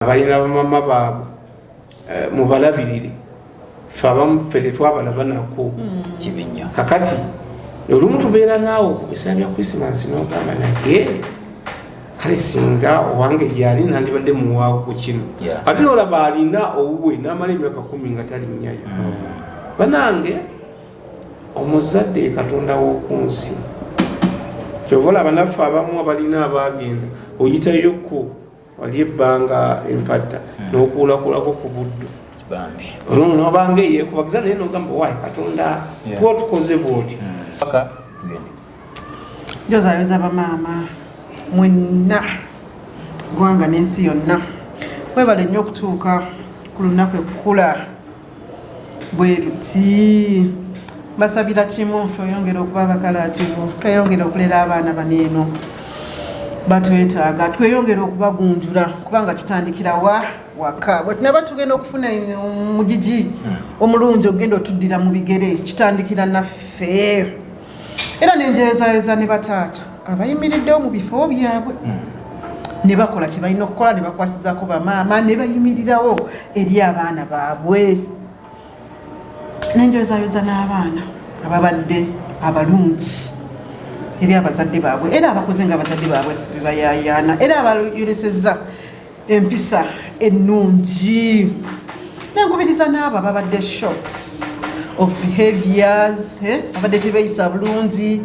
abalina bamama baabwe mubalabirire fe abamu ffe tetwabalaba nako kibinya kakati olumu tubeera naawe kubisa bya Christmas n'ogamba naye kale singa owange gyali nandibadde muwaawo ku kino ate n'olaba alina owuwe n'amala emyaka 10 nga talinnyayo banange omuzadde Katonda w'okunsi kyova olaba naffe abamu abalina abagenda oyitayo ko wali ebbanga empatta n'okuulakulako ku buddu olumu n'obanga eyekubagiza naye n'ogamba waayi Katonda tukoze bwoti njozayoza bamaama mwenna gwanga n'ensi yonna webale nnyo okutuuka ku lunaku ekkula bwe luti basabira kimu tweyongera okuba abakalaativu tweyongera okulera abaana baneeno batwetaaga tweyongera okubagunjula kubanga kitandikira waka bwe tunaba tugenda okufuna omugigi omulungi ogenda otuddira mu bigere kitandikira naffe era nenjezayoza ne bataata abayimiriddewo mu bifo byabwe ne bakola kye balina okukola ne bakwasizako bamaama ne bayimirirawo eri abaana baabwe nenjezayoza n'abaana ababadde abalungi eri abazadde baabwe era abakoze nga abazadde baabwe bebayayaana era abayolesezza empisa ennungi nenkubiriza n'abo ababadde short of behaviors abadde tebeeyisa bulungi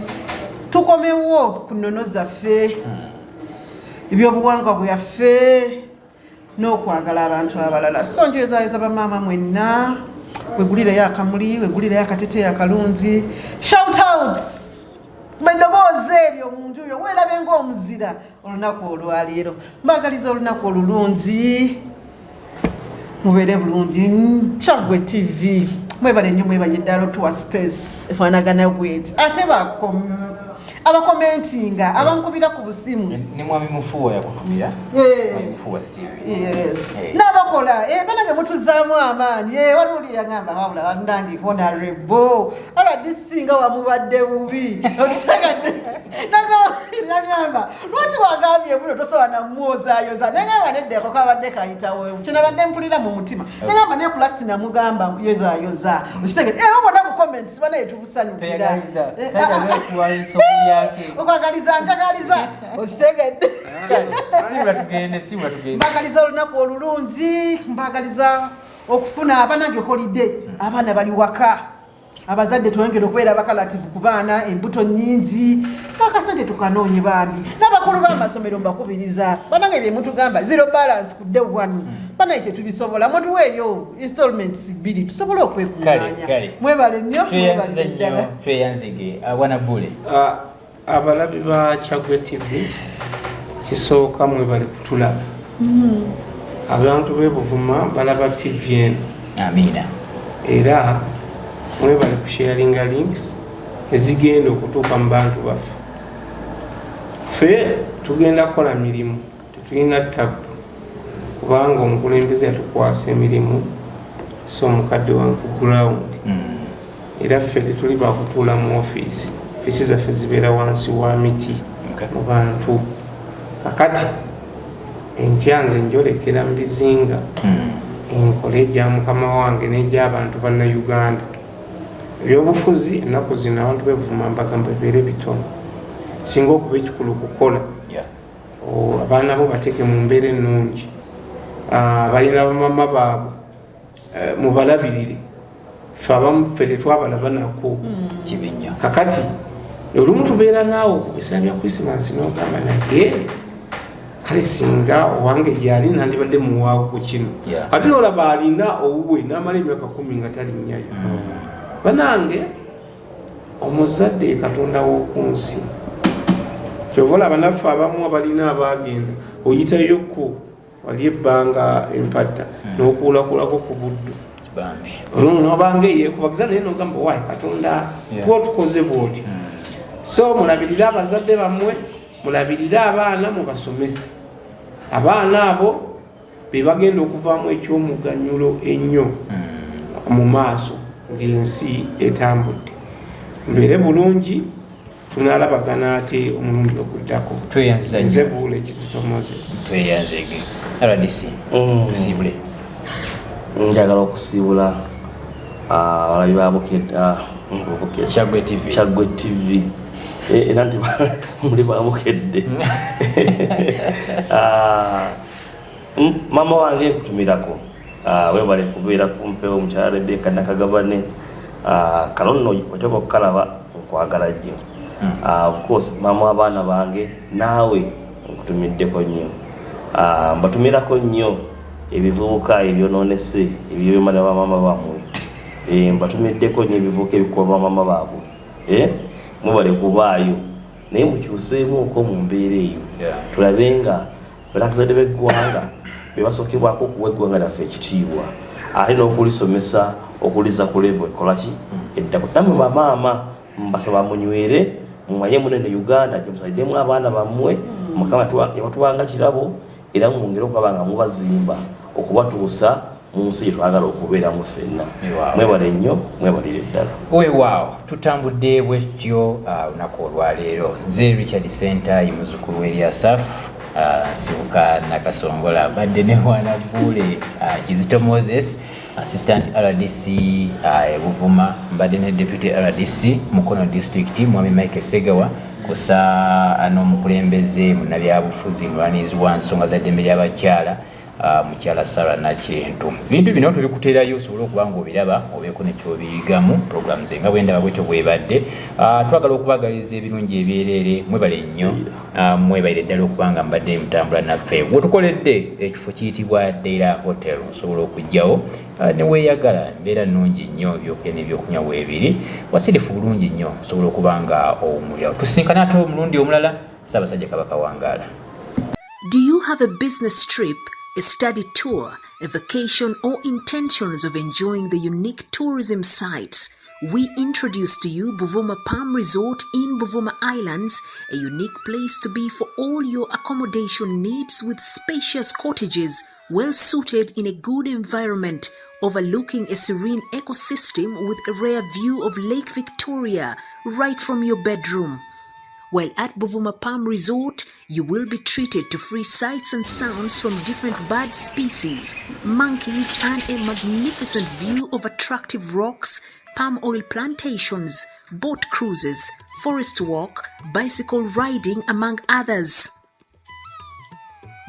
tukomewo ku nnono zaffe ebyobuwangwa bwaffe n'okwagala abantu abalala so njozayoza bamaama mwenna wegulireyo akamuli wegulireyo akateteeyo akalungi shout out bendoboozi eryo omuntu oyo weerabe ng'omuzira olunaku olwaleero mbagaliza olunaku olulungi mubeere bulungi Kyaggwe TV mwebale nnyo mwebanye ddala otuwa space efaanagana bweti ate abakomentinga abamukubira ku busimu ne mwami mufuwa yakutumira mufuwa Steve n'abakola banange mutuzaamu amaanyi waliwo yagamba wabula ndange honorable RDC nga wamubadde bubi nagamba lwaki wagambye buno tosobola namwozayoza nagamba neddeko kabadde kayitawo kyenabadde mpulira mu mutima nagamba ne kulasti namugamba yozayoza okitegedde bona mu comments banaye tubusanyukira okwagaliza njagaliza okitegedde mbagaliza olunaku olulungi mbagaliza okufuna abanange holiday abaana bali waka abazadde twongera okubeera abakalativu ku baana embuto nnyingi n'akasente tukanoonye bambi n'abakulu b'amasomero mbakubiriza banange bye mutugamba zero balance ku day one banaye tetubisobola mutuweeyo installments 2 tusobole okwekuŋŋaanya mwebale nnyo mwebale ddala tweyanzige awana bule abalabi ba Kyaggwe TV kisooka mwebale kutulaba abantu b'e Buvuma balaba TV eno amina era mwebale kusharinga links ezigenda okutuuka mu bantu baffe ffe tugenda kukola mirimu tetulina tabu kubanga omukulembeze yatukwasa emirimu so omukadde wange ku ground era ffe tetuli bakutuula mu ofiisi ofiisi zaffe zibeera wansi wa miti mu bantu kakati enkyanze njolekera mu bizinga enkola egya mukama wange n'egy'abantu banna Uganda ebyobufuzi ennaku zino abantu bevuma mbagamba bibeere bitono singa okuba ekikulu kukola abaana bo bateeke mu mbeera ennungi balina bamama baabwe mubalabirire fe abamu ffe tetwabalaba nako kibinya kakati olumu tubeera naawe kubisa bya Christmas n'ogamba naye kale singa owange gyali nandibadde muwaawo ku kino ate n'olaba alina owuwe n'amala emyaka 10 nga talinnyayo banange omuzadde Katonda w'okunsi kyova olaba naffe abamu abalina abagenda oyitayo ko wali ebbanga empatta n'okuulakulako ku buddu olumu n'obanga eyekubagiza naye n'ogamba waayi Katonda tukoze bwoti so mulabirire abazadde bammwe mulabirire abaana mubasomese abaana abo be bagenda okuvaamu ekyomuganyulo ennyo mu maaso ng'ensi etambudde mbeere bulungi tunalabagana ate omulundi okuddako. Tweyanziza nnyo. Nze Buule Kizito Moses. Tweyanzege. RDC tusibule njagala okusiibula abalabi ba Kyagwe TV era nti muli babukedde mama wange kutumirako webale kubeera kumpewo omukyala Rebecca Nakagabane kano nno oteeka okukalaba nkwagala nnyo of course mama abaana bange naawe nkutumiddeko nnyo mbatumirako nnyo ebivubuka ebyonoonese ebyebimala bamama bamwe mbatumiddeko nnyo ebivubuka ebikuba bamama baabwe mubale kubaayo naye mukyuseemuuko mu mbeera eyo tulabe nga balakazadde b'eggwanga bebasookebwako okuwa eggwanga lyaffe ekitiibwa ate n'okulisomesa okuliza ku level ekolaki eddako nammwe bamaama mbasaba munywere mumanye munene Uganda gyemusaliddemu abaana bammwe Mukama yabatubanga kirabo era mwongere okulaba nga mubazimba okubatuusa mu nsi gyetwagala okubeeramu ffenna mwebale nnyo mwebalire ddala weewaawo tutambudde bwetyo olunaku olwaleero nze Richard Center yimuzukulu Eliasaf nsibuka Nakasongola badde ne mwana Bule Kizito Moses Assistant RDC Buvuma mbadde ne Deputy RDC Mukono District Mwami Mike Segawa kusa n'omukulembeze munnabyabufuzi mulwanizi wa nsonga za ddembe ly'abakyala mukyala Sarah Nakintu bintu bino tubikuteerayo osobola okuba nga obiraba obeeko nekyobiyigamu programu ze nga bwendaba bwetyo bwebadde twagala okubagaliza ebirungi ebyereere mwebale nnyo mwebalire ddala okuba nga mbadde mutambula naffe wetukoledde ekifo kiyitibwa Deira Hotel osobola okujjawo neweeyagala mbeera nnungi nnyo ebyokulya n'ebyokunywa weebiri wasirifu bulungi nnyo osobola okuba nga owumulyawo tusinkana ate omulundi omulala Ssaabasajja Kabaka Wangaala. Do you have a business trip, a study tour, a vacation, or intentions of enjoying the unique tourism sites? We introduce to you Buvuma Palm Resort in Buvuma Islands, a unique place to be for all your accommodation needs with spacious cottages, well suited in a good environment, overlooking a serene ecosystem with a rare view of Lake Victoria right from your bedroom. While at Buvuma Palm Resort, you will be treated to free sights and sounds from different bird species, monkeys, and a magnificent view of attractive rocks, palm oil plantations, boat cruises, forest walk, bicycle riding, among others.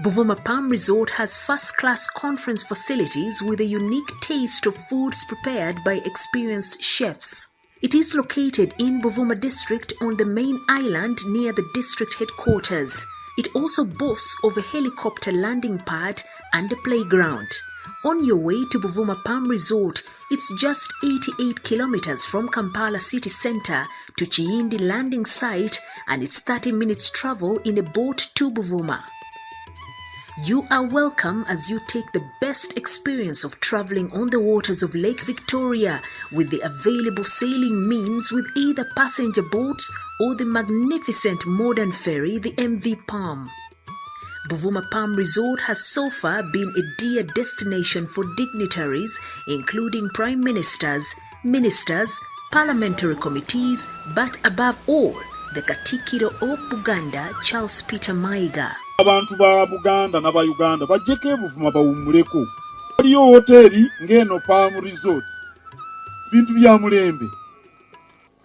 Buvuma Palm Resort has first-class conference facilities with a unique taste of foods prepared by experienced chefs. It is located in Buvuma district on the main island near the district headquarters. It also boasts of a helicopter landing pad and a playground. On your way to Buvuma Palm Resort, it's just 88 kilometers from Kampala city center to Chiindi landing site, and it's 30 minutes travel in a boat to Buvuma. You are welcome as you take the best experience of traveling on the waters of Lake Victoria with the available sailing means with either passenger boats or the magnificent modern ferry, the MV Palm. Buvuma Palm Resort has so far been a dear destination for dignitaries, including prime ministers, ministers, parliamentary committees, but above all, the Katikiro of Buganda, Charles Peter Mayiga. Abantu ba Buganda na ba Uganda bajjeko Buvuma bawumuleko. Waliyo hoteli ng'eno Palm Resort. Bintu bya mulembe.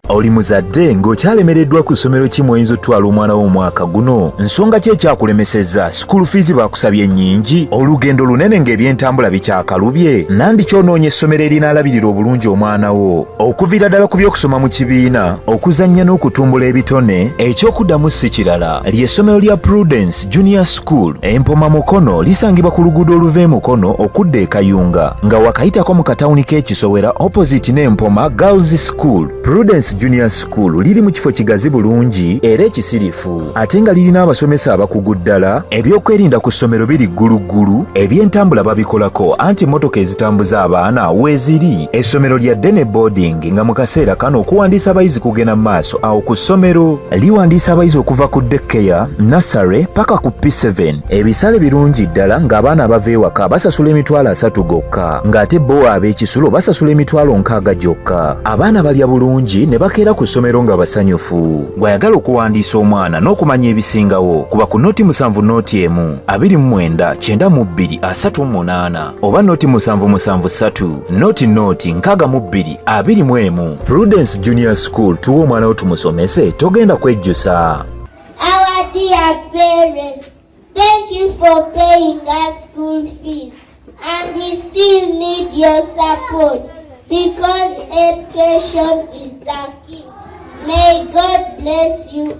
Oli muzadde ng'okyalemereddwa ku ssomero ki mw'oyinza otwala omwana w'omwaka guno? Nsonga ki ekyakulemesezza? School fees bakusabye nnyingi? Olugendo lunene ng'ebyentambula bikyakalubye? Nandi ky'onoonya essomero erinaalabirira obulungi omwana wo? Okuviira ddala ku by'okusoma mu kibiina, okuzannya n'okutumbula ebitone, ekyokuddamu si kirala. Ly'essomero lya Prudence Junior School, Empoma Mukono lisangibwa ku luguudo oluva e Mukono okudda e Kayunga, nga wakayitako mu katawuni k'Ekisowera opposite n'Empoma Girls School. Prudence Junior School liri mu kifo kigazi bulungi era ekisirifu, ate nga lirina abasomesa abakugu ddala, ebyokwerinda ku ssomero biri gguluggulu, ebyentambula babikolako anti emmotoka ezitambuza abaana weeziri. Essomero lya ddene boarding nga mu kaseera kano okuwandiisa abayizi kugenda mu maaso awo ku ssomero. Liwandiisa abayizi okuva ku daycare, nursery paka ku P7. Ebisale birungi ddala ng'abaana abava ewaka basasula emitwalo 3 gokka, ng'ate bo ab'ekisulo basasula emitwalo 6 gyokka. Abaana balya bulungi ne bakeera ku ssomero nga basanyufu. Bw'ayagala okuwandiisa omwana n'okumanya ebisingawo kuba ku noti 7 noti 1 29 92 38 oba noti 773 noti 62 21. Prudence Junior School tuwa omwana wo tumusomese togenda kwejjusa. Our dear parents, thank you for paying us school fees, and we still need your support because education is the key. May God bless you